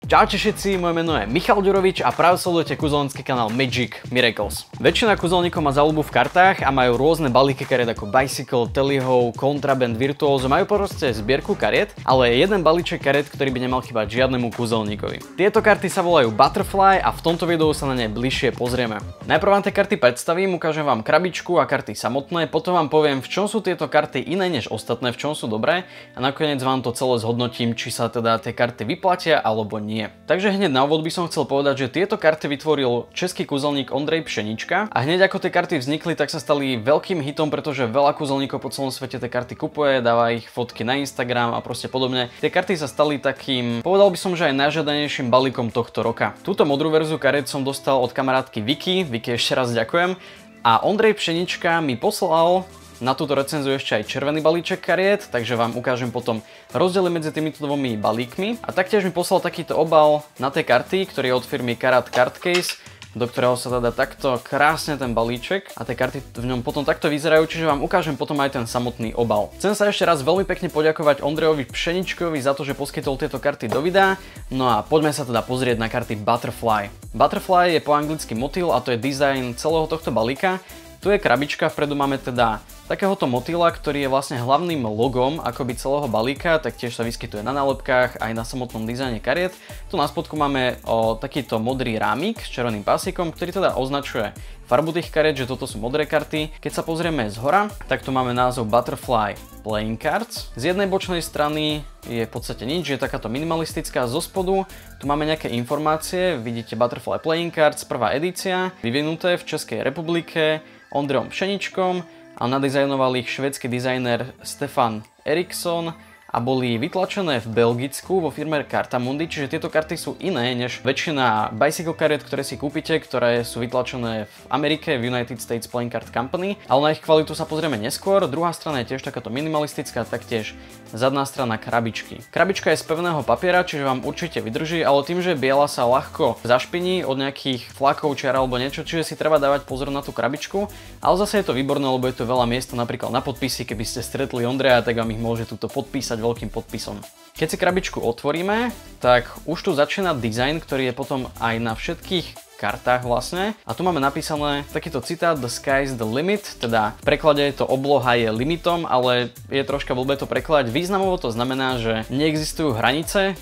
Čaute všetci, moje meno je Michal Ďurovič a práve sledujete kúzelnícky kanál Magic Miracles. Väčšina kúzelníkov má záľubu v kartách a majú rôzne balíky kariet ako Bicycle, Teleho, Contraband, Virtuoso, majú proste zbierku kariet, ale je jeden balíček kariet, ktorý by nemal chýbať žiadnemu kúzelníkovi. Tieto karty sa volajú Butterfly a v tomto videu sa na ne bližšie pozrieme. Najprv vám tie karty predstavím, ukážem vám krabičku a karty samotné, potom vám poviem, v čom sú tieto karty iné než ostatné, v čom sú dobré a nakoniec vám to celé zhodnotím, či sa teda tie karty vyplatia alebo nie. Takže hneď na úvod by som chcel povedať, že tieto karty vytvoril český kúzelník Ondrej Pšenička a hneď ako tie karty vznikli, tak sa stali veľkým hitom, pretože veľa kúzelníkov po celom svete tie karty kupuje, dáva ich fotky na Instagram a proste podobne. Tie karty sa stali takým, povedal by som, že aj najžiadanejším balíkom tohto roka. Túto modrú verziu kariet som dostal od kamarátky Vicky ešte raz ďakujem a Ondrej Pšenička mi poslal na túto recenziu ešte aj červený balíček kariet, takže vám ukážem potom rozdiely medzi týmito dvomi balíkmi. A taktiež mi poslal takýto obal na tie karty, ktorý je od firmy Karat Card Case, do ktorého sa dá takto krásne ten balíček a tie karty v ňom potom takto vyzerajú, čiže vám ukážem potom aj ten samotný obal. Chcem sa ešte raz veľmi pekne poďakovať Ondrejovi Pšeničkovi za to, že poskytol tieto karty do videa. No a poďme sa teda pozrieť na karty Butterfly. Butterfly je po anglicky motýl a to je dizajn celého tohto balíka. Tu je krabička, vpredu máme teda takéhoto motýla, ktorý je vlastne hlavným logom akoby celého balíka, taktiež sa vyskytuje na nálepkách aj na samotnom dizajne kariet. Tu na spodku máme takýto modrý rámik s červeným pásikom, ktorý teda označuje farbu tých kariet, že toto sú modré karty. Keď sa pozrieme zhora, tak tu máme názov Butterfly Playing Cards. Z jednej bočnej strany je v podstate nič, je takáto minimalistická, zo spodu tu máme nejaké informácie, vidíte Butterfly Playing Cards, prvá edícia, vyvinuté v Českej republike Ondrejom Pšeničkom a nadizajnoval ich švédsky dizajner Stefan Eriksson a boli vytlačené v Belgicku vo firme Cartamundi, čiže tieto karty sú iné než väčšina bicycle kariet, ktoré si kúpite, ktoré sú vytlačené v Amerike, v United States Playing Card Company, ale na ich kvalitu sa pozrieme neskôr. Druhá strana je tiež takáto minimalistická, taktiež zadná strana krabičky. Krabička je z pevného papiera, čiže vám určite vydrží, ale tým, že biela sa ľahko zašpiní od nejakých flakov, čiar alebo niečo, čiže si treba dávať pozor na tú krabičku, ale zase je to výborné, lebo je to veľa miesta napríklad na podpisy, keby ste stretli Ondreja, tak vám ich môže túto podpísať veľkým podpisom. Keď si krabičku otvoríme, tak už tu začína dizajn, ktorý je potom aj na všetkých kartách vlastne. A tu máme napísané takýto citát The sky's the limit, teda v preklade je to obloha je limitom, ale je troška blbé to prekladať. Významovo to znamená, že neexistujú hranice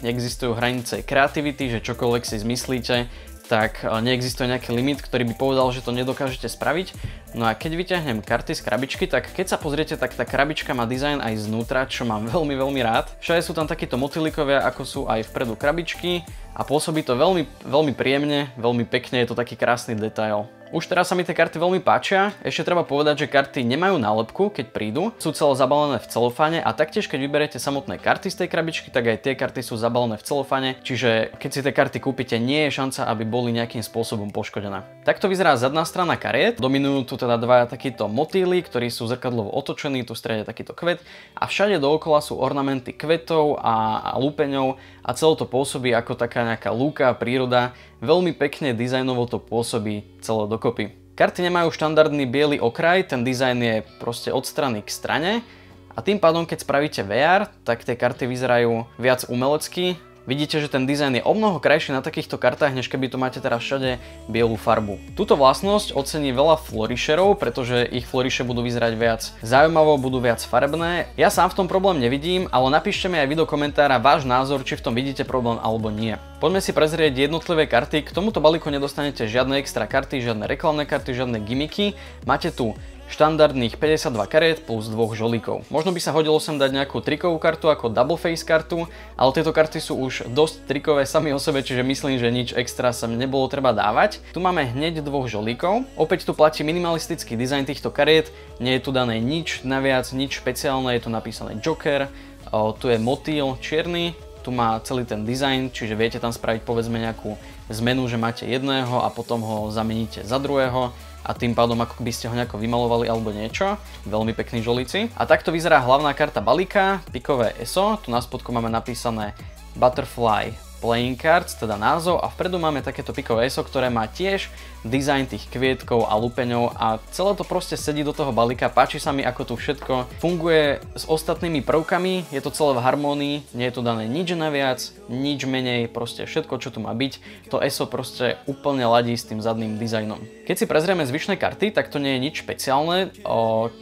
kreativity, že čokoľvek si zmyslíte, tak neexistuje nejaký limit, ktorý by povedal, že to nedokážete spraviť. No a keď vyťahnem karty z krabičky, tak keď sa pozriete, tak tá krabička má dizajn aj znútra, čo mám veľmi, veľmi rád. Všade sú tam takíto motýlikovia, ako sú aj vpredu krabičky a pôsobí to veľmi, veľmi príjemne, veľmi pekne, je to taký krásny detail. Už teraz sa mi tie karty veľmi páčia, ešte treba povedať, že karty nemajú nálepku, keď prídu, sú celé zabalené v celofáne a taktiež keď vyberete samotné karty z tej krabičky, tak aj tie karty sú zabalené v celofáne, čiže keď si tie karty kúpite, nie je šanca, aby boli nejakým spôsobom poškodené. Takto vyzerá zadná strana kariet, dominujú tu teda dvaja takíto motýly, ktorí sú zrkadlovo otočení, tu v strede takýto kvet a všade dookola sú ornamenty kvetov a lúpeňov a celé to pôsobí ako taká nejaká lúka, príroda. Veľmi pekne dizajnovo to pôsobí celé dokopy. Karty nemajú štandardný biely okraj, ten dizajn je proste od strany k strane a tým pádom keď spravíte VR, tak tie karty vyzerajú viac umelecky. Vidíte, že ten dizajn je omnoho krajší na takýchto kartách, než keby tu máte teraz všade bielú farbu. Túto vlastnosť ocení veľa florisherov, pretože ich floriše budú vyzerať viac zaujímavo, budú viac farebné. Ja sám v tom problém nevidím, ale napíšte mi aj do komentára váš názor, či v tom vidíte problém alebo nie. Poďme si prezrieť jednotlivé karty. K tomuto balíku nedostanete žiadne extra karty, žiadne reklamné karty, žiadne gimmicky. Máte tu štandardných 52 kariet plus 2 žolíkov. Možno by sa hodilo sem dať nejakú trikovú kartu ako double face kartu, ale tieto karty sú už dosť trikové sami o sebe, čiže myslím, že nič extra sa nebolo treba dávať. Tu máme hneď 2 žolíkov. Opäť tu platí minimalistický dizajn týchto kariet, nie je tu dané nič naviac, nič špeciálne, je tu napísané Joker, tu je motýl čierny, tu má celý ten dizajn, čiže viete tam spraviť povedzme nejakú zmenu, že máte jedného a potom ho zameníte za druhého. A tým pádom ako by ste ho nejako vymalovali alebo niečo. Veľmi pekný žolíci. A takto vyzerá hlavná karta balíka, pikové ESO. Tu na spodku máme napísané Butterfly Playing Cards, teda názov, a vpredu máme takéto pikové ESO, ktoré má tiež dizajn tých kvietkov a lupeňov a celé to proste sedí do toho balíka. Páči sa mi, ako tu všetko funguje s ostatnými prvkami, je to celé v harmónii, nie je tu dané nič naviac, nič menej, proste všetko, čo tu má byť. To ESO proste úplne ladí s tým zadným dizajnom. Keď si prezrieme zvyšné karty, tak to nie je nič špeciálne.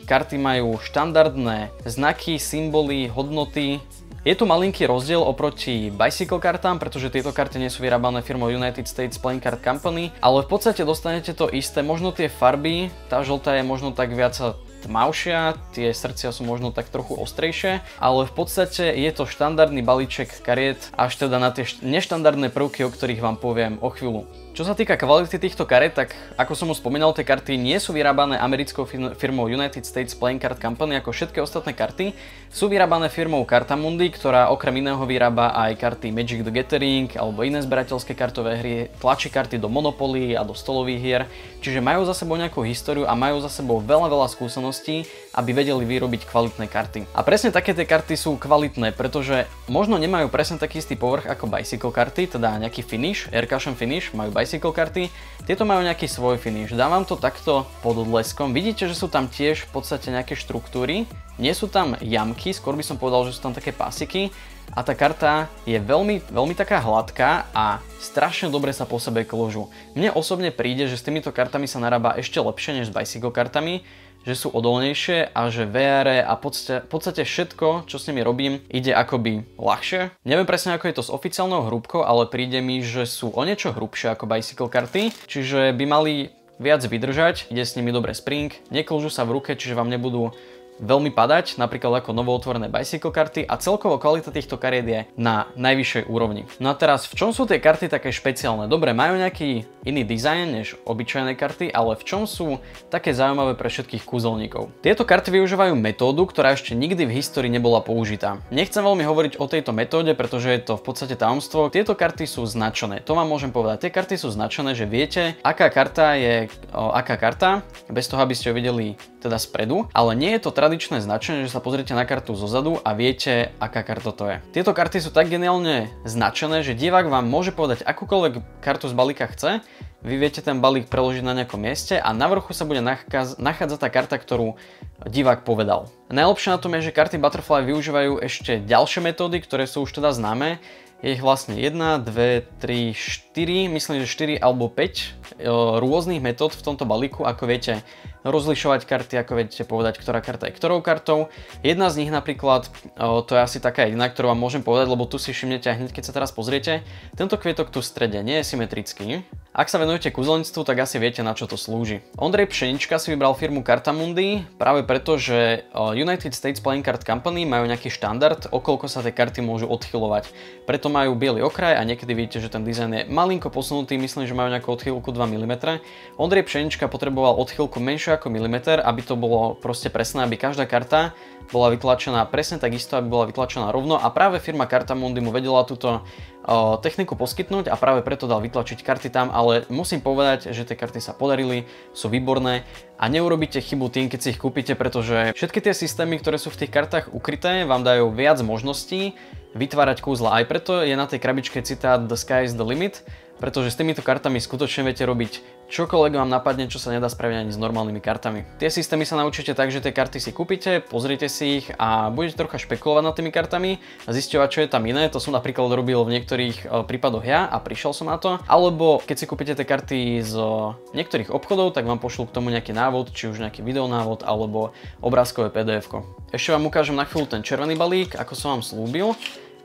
Karty majú štandardné znaky, symboly, hodnoty. Je tu malinký rozdiel oproti Bicycle kartám, pretože tieto karty nie sú vyrábané firmou United States Playing Card Company, ale v podstate dostanete to isté, možno tie farby, tá žltá je možno tak viac tmavšia, tie srdcia sú možno tak trochu ostrejšie, ale v podstate je to štandardný balíček kariet, až teda na tie neštandardné prvky, o ktorých vám poviem o chvíľu. Čo sa týka kvality týchto kariet, tak ako som už spomínal, tie karty nie sú vyrábané americkou firmou United States Playing Card Company ako všetky ostatné karty. Sú vyrábané firmou Cartamundi, ktorá okrem iného vyrába aj karty Magic the Gathering alebo iné zberateľské kartové hry, tlačí karty do Monopoly a do stolových hier, čiže majú za sebou nejakú históriu a majú za sebou veľa skúseností, aby vedeli vyrobiť kvalitné karty. A presne také tie karty sú kvalitné, pretože možno nemajú presne taký istý povrch ako Bicycle karty, teda nejaký finish, aircushion finish, majú Bicycle karty, tieto majú nejaký svoj finish. Dávam to takto pod odleskom, vidíte, že sú tam tiež v podstate nejaké štruktúry, nie sú tam jamky, skôr by som povedal, že sú tam také pasiky a tá karta je veľmi taká hladká a strašne dobre sa po sebe kložú. Mne osobne príde, že s týmito kartami sa narába ešte lepšie než s Bicycle kartami, že sú odolnejšie a že VR a v podstate všetko, čo s nimi robím, ide akoby ľahšie. Neviem presne, ako je to s oficiálnou hrúbkou, ale príde mi, že sú o niečo hrubšie ako Bicycle karty, čiže by mali viac vydržať, ide s nimi dobre spring, neklžú sa v ruke, čiže vám nebudú veľmi padať, napríklad ako novootvorené Bicycle karty, a celkovo kvalita týchto kariet je na najvyššej úrovni. No a teraz, v čom sú tie karty také špeciálne? Dobre, majú nejaký iný dizajn než obyčajné karty, ale v čom sú také zaujímavé pre všetkých kúzelníkov? Tieto karty využívajú metódu, ktorá ešte nikdy v histórii nebola použitá. Nechcem veľmi hovoriť o tejto metóde, pretože je to v podstate tajomstvo. Tieto karty sú značené, to vám môžem povedať. Tie karty sú značené, že viete, aká karta je aká karta, bez toho, aby ste ju videli teda spredu, ale nie je to tradičné značenie, že sa pozriete na kartu zozadu a viete, aká karta to je. Tieto karty sú tak geniálne značené, že divák vám môže povedať akúkoľvek kartu z balíka chce, vy viete ten balík preložiť na nejakom mieste a na vrchu sa bude nachádzať tá karta, ktorú divák povedal. Najlepšie na tom je, že karty Butterfly využívajú ešte ďalšie metódy, ktoré sú už teda známe. Je ich vlastne 1, 2, 3, 4, myslím, že 4 alebo 5 rôznych metód v tomto balíku, ako viete rozlišovať karty, ako viete povedať, ktorá karta je ktorou kartou. Jedna z nich napríklad, to je asi taká jediná, ktorú vám môžem povedať, lebo tu si všimnete hneď, keď sa teraz pozriete, tento kvietok tu v strede nie je symetrický. Ak sa venujete kúzelníctvu, tak asi viete, na čo to slúži. Ondrej Pšenička si vybral firmu Cartamundi práve preto, že United States Playing Card Company majú nejaký štandard, okoľko sa tie karty môžu odchylovať. Preto majú biely okraj a niekedy vidíte, že ten dizajn je malinko posunutý, myslím, že majú nejakú odchýlku 2 mm. Ondrej Pšenička potreboval odchýlku menšiu ako milimeter, aby to bolo proste presné, aby každá karta bola vytlačená presne takisto, aby bola vytlačená rovno, a práve firma Cartamundi mu vedela túto techniku poskytnúť a práve preto dal vytlačiť karty tam, ale musím povedať, že tie karty sa podarili, sú výborné a neurobíte chybu tým, keď si ich kúpite, pretože všetky tie systémy, ktoré sú v tých kartách ukryté, vám dajú viac možností vytvárať kúzla. Aj preto je na tej krabičke citát The sky is the limit, pretože s týmito kartami skutočne viete robiť čokoľvek vám napadne, čo sa nedá spraviť ani s normálnymi kartami. Tie systémy sa naučíte tak, že tie karty si kúpite, pozrite si ich a budete trocha špekulovať nad tými kartami a zisťovať, čo je tam iné. To som napríklad robil v niektorých prípadoch ja a prišiel som na to. Alebo keď si kúpite tie karty z niektorých obchodov, tak vám pošlú k tomu nejaký návod, či už nejaký videonávod alebo obrázkové PDF-ko. Ešte vám ukážem na chvíľu ten červený balík, ako som vám slúbil.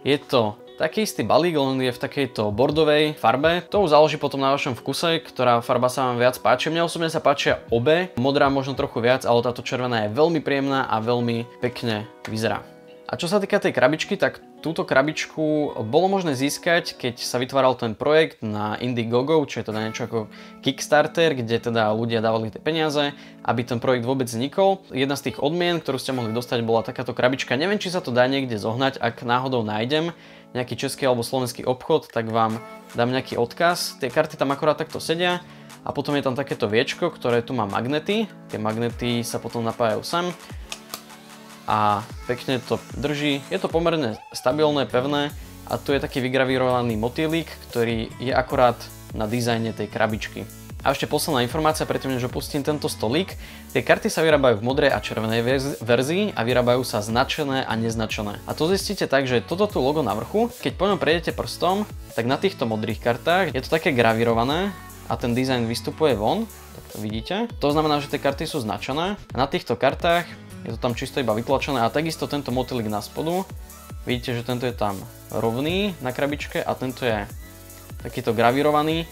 Je to taký istý balík, len je v takejto bordovej farbe. To už záleží potom na vašom vkuse, ktorá farba sa vám viac páči. Mne osobne sa páčia obe, modrá možno trochu viac, ale táto červená je veľmi príjemná a veľmi pekne vyzerá. A čo sa týka tej krabičky, tak túto krabičku bolo možné získať, keď sa vytváral ten projekt na Indiegogo, čo je teda niečo ako Kickstarter, kde teda ľudia dávali tie peniaze, aby ten projekt vôbec vznikol. Jedna z tých odmien, ktorú ste mohli dostať, bola takáto krabička. Neviem, či sa to dá niekde zohnať, ak náhodou nájdem nejaký český alebo slovenský obchod, tak vám dám nejaký odkaz. Tie karty tam akorát takto sedia a potom je tam takéto viečko, ktoré tu má magnety. Tie magnety sa potom napájajú sem a pekne to drží. Je to pomerne stabilné, pevné. a tu je taký vygravírovaný motýlik, ktorý je akorát na dizajne tej krabičky. A ešte posledná informácia, predtým než opustím tento stolík. Tie karty sa vyrábajú v modrej a červenej verzii a vyrábajú sa značené a neznačené. A to zistíte tak, že toto tu logo na vrchu, keď po ňom prejdete prstom, tak na týchto modrých kartách je to také gravírované a ten dizajn vystupuje von, tak to vidíte. To znamená, že tie karty sú značené a na týchto kartách je to tam čisto iba vytlačené a takisto tento motýlik na spodu. Vidíte, že tento je tam rovný na krabičke a tento je takýto gravírovaný.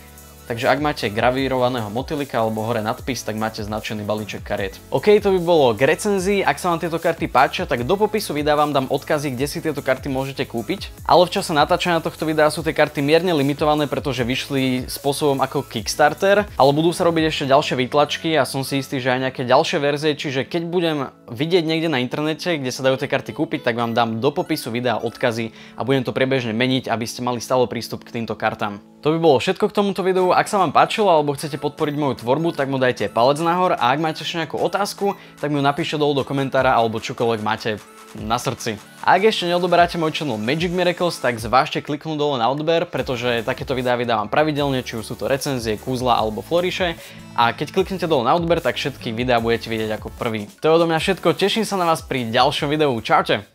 Takže ak máte gravírovaného motýlika alebo hore nadpis, tak máte značený balíček kariet. OK, to by bolo k recenzii. Ak sa vám tieto karty páčia, tak do popisu videa vám dám odkazy, kde si tieto karty môžete kúpiť. Ale v čase natáčania tohto videa sú tie karty mierne limitované, pretože vyšli spôsobom ako Kickstarter, ale budú sa robiť ešte ďalšie výtlačky a som si istý, že aj nejaké ďalšie verzie, čiže keď budem vidieť niekde na internete, kde sa dajú tie karty kúpiť, tak vám dám do popisu videa odkazy a budem to priebežne meniť, aby ste mali stále prístup k týmto kartám. To by bolo všetko k tomuto videu. Ak sa vám páčilo alebo chcete podporiť moju tvorbu, tak mu dajte palec nahor a ak máte ešte nejakú otázku, tak mi ju napíšte dolu do komentára alebo čokoľvek máte na srdci. A ak ešte neodoberáte môj channel Magic Miracles, tak zvážte kliknúť dole na odber, pretože takéto videá vydávam pravidelne, či už sú to recenzie, kúzla alebo floriše. A keď kliknete dole na odber, tak všetky videá budete vidieť ako prvý. To je odo mňa všetko, teším sa na vás pri ďalšom videu. Čaute!